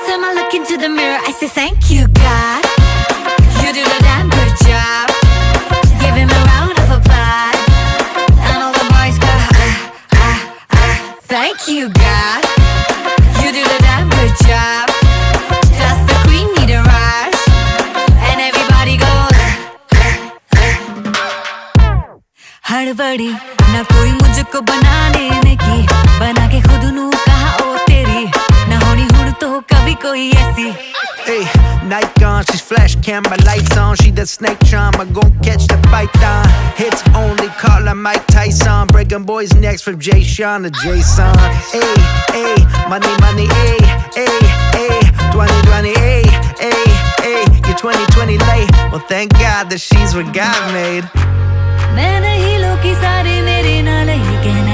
time I look into the mirror, I say thank you, God. You do the damn good job. Give him a round of applause. And all the boys go, thank you, God. You do the damn good job. Just the queen need a rush. And everybody goes हड़बड़ी ना कोई मुझको बना लेने की बना के खुद नू कहा ओ तेरी ना होनी हुन तो कभी कोई ऐसी Hey, Nike on, she's flash camera lights on. She the snake charm, I gon' catch the python. Hits only, call her Mike Tyson. Breaking boys' necks from Jay Sean to Jason. Hey, hey, money, money, hey, hey, hey. 2020, hey, hey, hey. You're 2020 late. Well, thank God that she's what God made. मैं नहीं लोग की सारे मेरे नाल ही कहना